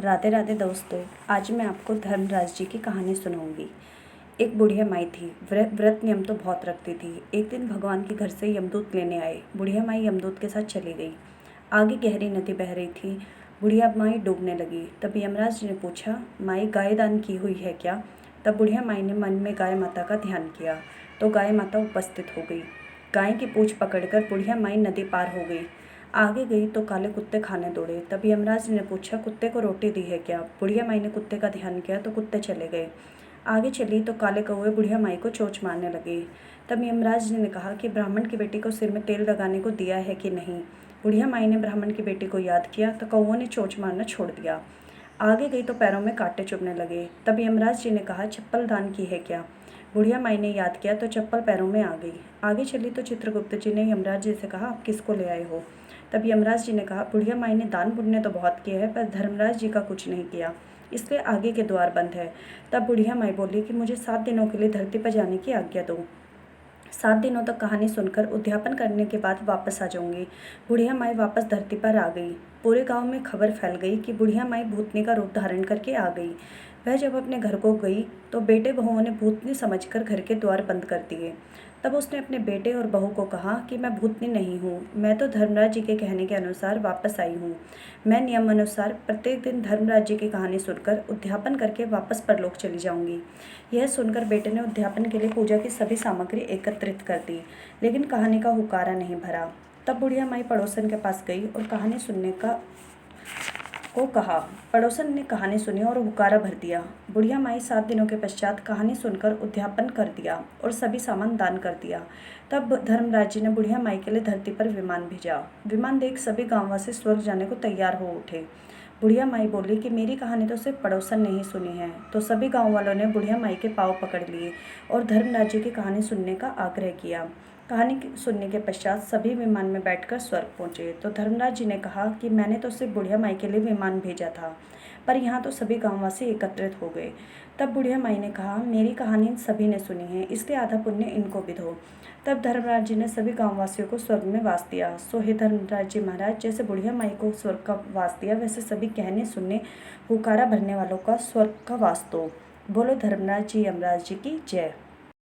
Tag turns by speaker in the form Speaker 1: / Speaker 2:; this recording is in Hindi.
Speaker 1: राधे राधे दोस्तों, आज मैं आपको धर्मराज जी की कहानी सुनाऊंगी। एक बुढ़िया माई थी। व्रत नियम तो बहुत रखती थी। एक दिन भगवान के घर से यमदूत लेने आए। बुढ़िया माई यमदूत के साथ चली गई। आगे गहरी नदी बह रही थी। बुढ़िया माई डूबने लगी। तब यमराज जी ने पूछा, माई गाय दान की हुई है क्या? तब बुढ़िया माई ने मन में गाय माता का ध्यान किया तो गाय माता उपस्थित हो गई। गाय की पूंछ पकड़कर बुढ़िया माई नदी पार हो गई। आगे गई तो काले कुत्ते खाने दौड़े। तब यमराज ने पूछा, कुत्ते को रोटी दी है क्या? बुढ़िया माई ने कुत्ते का ध्यान किया तो कुत्ते चले गए। आगे चली तो काले कौवे बुढ़िया माई को चोंच मारने लगे। तब यमराज जी ने कहा कि ब्राह्मण की बेटी को सिर में तेल लगाने को दिया है कि नहीं। बुढ़िया माई ने ब्राह्मण की बेटी को याद किया तो कौवों ने चोंच मारना छोड़ दिया। आगे गई तो पैरों में कांटे चुभने लगे। तब यमराज जी ने कहा, चप्पल दान की है क्या? बुढ़िया माई ने याद किया तो चप्पल पैरों में आ गई। आगे चली तो चित्रगुप्त जी ने यमराज जी से कहा, आप किसको ले आए हो? तब यमराज जी ने कहा, बुढ़िया माई ने दान पुण्य तो बहुत किया है पर धर्मराज जी का कुछ नहीं किया, इसलिए आगे के द्वार बंद है। तब बुढ़िया माई बोली कि मुझे 7 दिनों के लिए धरती पर जाने की आज्ञा दो। 7 दिनों तक कहानी सुनकर उद्यापन करने के बाद वापस आ जाऊंगी। बुढ़िया माई वापस धरती पर आ गई। पूरे गांव में खबर फैल गई कि बुढ़िया माई भूतनी का रूप धारण करके आ गई। वह जब अपने घर को गई तो बेटे बहुओं ने भूतनी समझकर घर के द्वार बंद कर दिए। तब उसने अपने बेटे और बहू को कहा कि मैं भूतनी नहीं हूँ, मैं तो धर्मराज जी के कहने के अनुसार वापस आई हूँ। मैं नियम अनुसार प्रत्येक दिन धर्मराज जी की कहानी सुनकर उद्यापन करके वापस परलोक चली जाऊंगी। यह सुनकर बेटे ने उद्यापन के लिए पूजा की सभी सामग्री एकत्रित कर दी, लेकिन कहानी का हुकारा नहीं भरा। तब बुढ़िया माई पड़ोसन के पास गई और कहानी सुनने को कहा। पड़ोसन ने कहानी सुनी और हुकारा भर दिया। बुढ़िया माई 7 दिनों के पश्चात कहानी सुनकर उद्यापन कर दिया और सभी सामान दान कर दिया। तब धर्मराज जी ने बुढ़िया माई के लिए धरती पर विमान भेजा। विमान देख सभी गांववासी स्वर्ग जाने को तैयार हो उठे। बुढ़िया माई बोली कि मेरी कहानी तो सिर्फ पड़ोसन ने ही सुनी है। तो सभी गांव वालों ने बुढ़िया माई के पाँव पकड़ लिए और धर्मराज जी की कहानी सुनने का आग्रह किया। कहानी सुनने के पश्चात सभी विमान में बैठकर स्वर्ग पहुंचे। तो धर्मराज जी ने कहा कि मैंने तो सिर्फ बुढ़िया माई के लिए विमान भेजा था, पर यहाँ तो सभी गांववासी एकत्रित हो गए। तब बुढ़िया माई ने कहा, मेरी कहानी सभी ने सुनी है, इसलिए आधा पुण्य इनको भी दो। तब धर्मराज जी ने सभी गांववासियों को स्वर्ग में वास दिया। सो हे धर्मराज जी महाराज, जैसे बुढ़िया माई को स्वर्ग का वास दिया, वैसे सभी कहने सुनने हुकारा भरने वालों का स्वर्ग का वास दो। बोलो धर्मराज जी यमराज जी की जय।